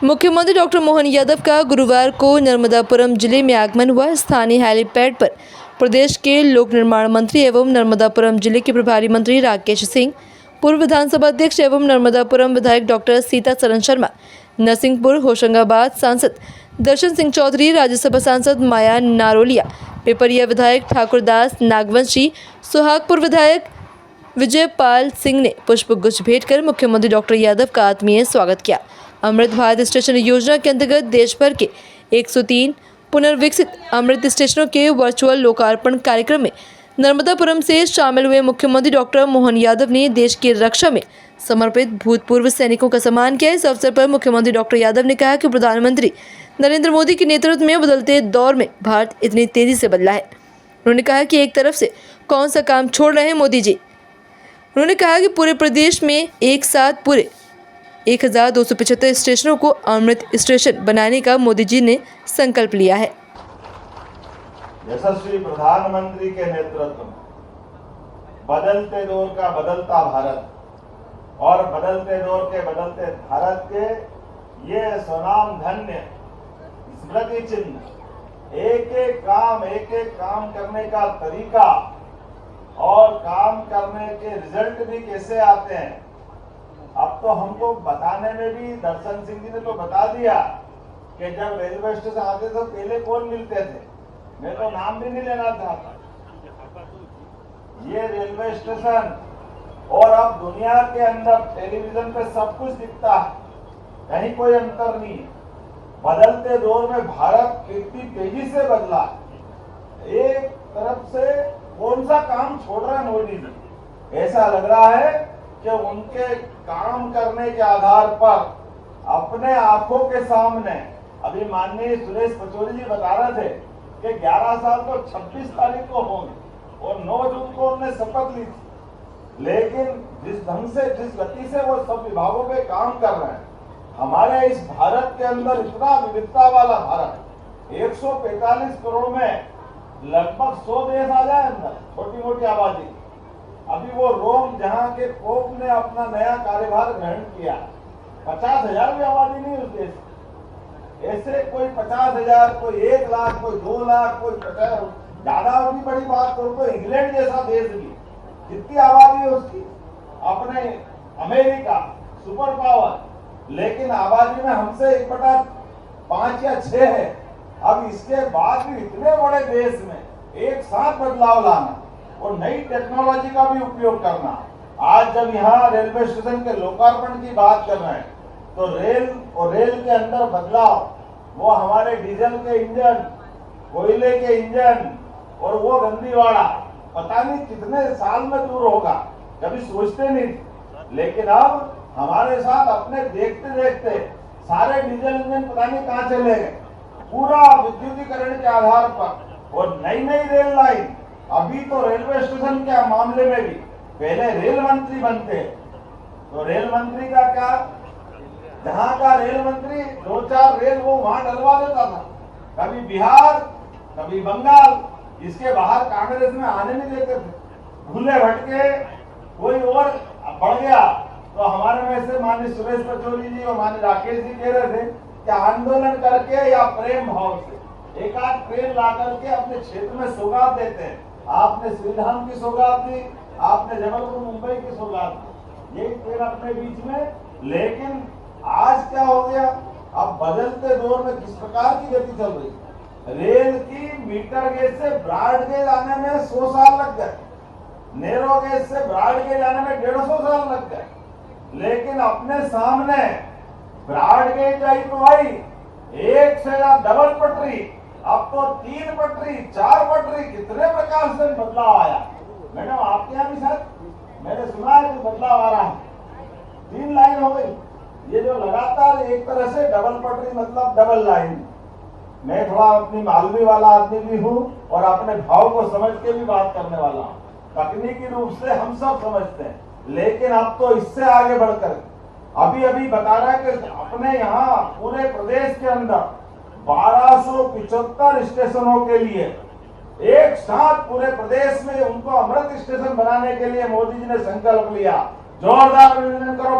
मुख्यमंत्री डॉक्टर मोहन यादव का गुरुवार को नर्मदापुरम जिले में आगमन हुआ। स्थानीय हेलीपैड पर प्रदेश के लोक निर्माण मंत्री एवं नर्मदापुरम जिले के प्रभारी मंत्री राकेश सिंह, पूर्व विधानसभा अध्यक्ष एवं नर्मदापुरम विधायक डॉक्टर सीता सरन शर्मा, नरसिंहपुर होशंगाबाद सांसद दर्शन सिंह चौधरी, राज्यसभा सांसद माया नारोलिया, पिपरिया विधायक ठाकुरदास नागवंशी, सुहागपुर विधायक विजयपाल सिंह ने पुष्पगुच्छ भेंट कर मुख्यमंत्री डॉक्टर यादव का आत्मीय स्वागत किया। अमृत भारत स्टेशन योजना के अंतर्गत देश भर के 103 पुनर्विकसित अमृत स्टेशनों के वर्चुअल लोकार्पण कार्यक्रम में नर्मदापुरम से शामिल हुए मुख्यमंत्री डॉक्टर मोहन यादव ने देश की रक्षा में समर्पित भूतपूर्व सैनिकों का सम्मान किया। इस अवसर पर मुख्यमंत्री डॉक्टर यादव ने कहा कि प्रधानमंत्री नरेंद्र मोदी के नेतृत्व में बदलते दौर में भारत इतनी तेजी से बदला है। उन्होंने कहा कि एक तरफ से कौन सा काम छोड़ रहे हैं मोदी जी। उन्होंने कहा कि पूरे प्रदेश में एक साथ पूरे 1275 स्टेशनों को अमृत स्टेशन बनाने का मोदी जी ने संकल्प लिया है। यशस्वी प्रधानमंत्री के नेतृत्व में बदलते दौर का बदलता भारत और बदलते दौर के बदलते भारत के ये स्वनाम धन्य स्मृति चिन्ह एक एक काम करने का तरीका और काम करने के रिजल्ट भी कैसे आते हैं, अब तो हमको बताने में भी दर्शन सिंह जी ने तो बता दिया कि जब रेलवे स्टेशन आते तो पहले कौन मिलते थे। मैं तो नाम भी नहीं लेना चाहता। ये रेलवे स्टेशन और अब दुनिया के अंदर टेलीविजन पे सब कुछ दिखता है, कहीं कोई अंतर नहीं है। बदलते दौर में भारत कितनी तेजी से बदला। एक तरफ से कौन सा काम छोड़ रहे हैं मोदी जी, ऐसा लग रहा है कि उनके काम करने के आधार पर अपने आंखों के सामने अभी माननीय सुरेश पचौरी जी बता रहे थे कि 11 साल तो 26 तारीख को होंगे और 9 जून को उन्होंने शपथ ली थी। लेकिन जिस ढंग से जिस गति से वो सब विभागों पे काम कर रहे हैं, हमारे इस भारत के अंदर इतना विविधता वाला भारत 145 करोड़ में लगभग 100 देश आ जाए अंदर, छोटी मोटी आबादी। अभी वो रोम जहां के पोप ने अपना नया कार्यभार ग्रहण किया, 50,000 भी आबादी नहीं उस देश। ऐसे कोई 50,000, कोई 1 लाख, कोई 2 लाख, कोई 50, ज्यादा भी बड़ी बात करो तो इंग्लैंड जैसा देश भी कितनी आबादी है उसकी, अपने अमेरिका सुपर पावर, लेकिन आबादी में हमसे 1/5 या 6 है। अब इसके बाद भी इतने बड़े देश में एक साथ बदलाव लाना और नई टेक्नोलॉजी का भी उपयोग करना। आज जब यहाँ रेलवे स्टेशन के लोकार्पण की बात कर रहे हैं तो रेल के अंदर बदलाव, वो हमारे डीजल के इंजन, कोयले के इंजन और वो गंदीवाड़ा पता नहीं कितने साल में दूर होगा, कभी सोचते नहीं थे। लेकिन अब हमारे साथ अपने देखते देखते सारे डीजल इंजन पता नहीं कहाँ चले गए, पूरा विद्युतीकरण के आधार पर और नई रेल लाइन। अभी तो रेलवे स्टेशन के मामले में भी पहले रेल मंत्री बनते तो रेल मंत्री का क्या, जहां का रेल मंत्री 2-4 रेल वो वहां डलवा देता था, कभी बिहार कभी बंगाल, इसके बाहर कांग्रेस में आने नहीं देते थे। भूले भटके कोई और बढ़ गया तो हमारे में से माननीय सुरेश पचौरी जी और माननीय राकेश जी कह रहे थे कि आंदोलन करके या प्रेम भाव से एक आध ट्रेन ला करके अपने क्षेत्र में सौगात देते हैं। आपने श्रीधाम की सौगात दी, आपने जबलपुर मुंबई की सौगात दी, ये ट्रेन अपने बीच में। लेकिन आज क्या हो गया, अब बदलते दौर में किस प्रकार की गति चल रही है। रेल की मीटर गेज से ब्रॉड गेज आने में 100 साल लग गए, नैरो गेज से ब्रॉड गेज आने में 150 साल लग गए। लेकिन अपने सामने ब्रॉड गेज आई तो आई, एक से डबल पटरी, अब तो 3 पटरी 4 पटरी, कितने प्रकार से बदलाव आया। मैडम आपके यहाँ भी शायद मैंने सुना है कि बदलाव आ रहा है, 3 लाइन हो गई। ये जो लगातार एक तरह से डबल पटरी मतलब डबल लाइन। मैं थोड़ा अपनी मालवी वाला आदमी भी हूँ और अपने भाव को समझ के भी बात करने वाला हूँ। तकनीकी रूप से हम सब समझते हैं, लेकिन अब तो इससे आगे बढ़कर अभी बता रहा है कि अपने यहाँ पूरे प्रदेश के अंदर 1275 स्टेशनों के लिए एक साथ पूरे प्रदेश में उनको अमृत स्टेशन बनाने के लिए मोदी जी ने संकल्प लिया। जोरदार अभिनंदन करो।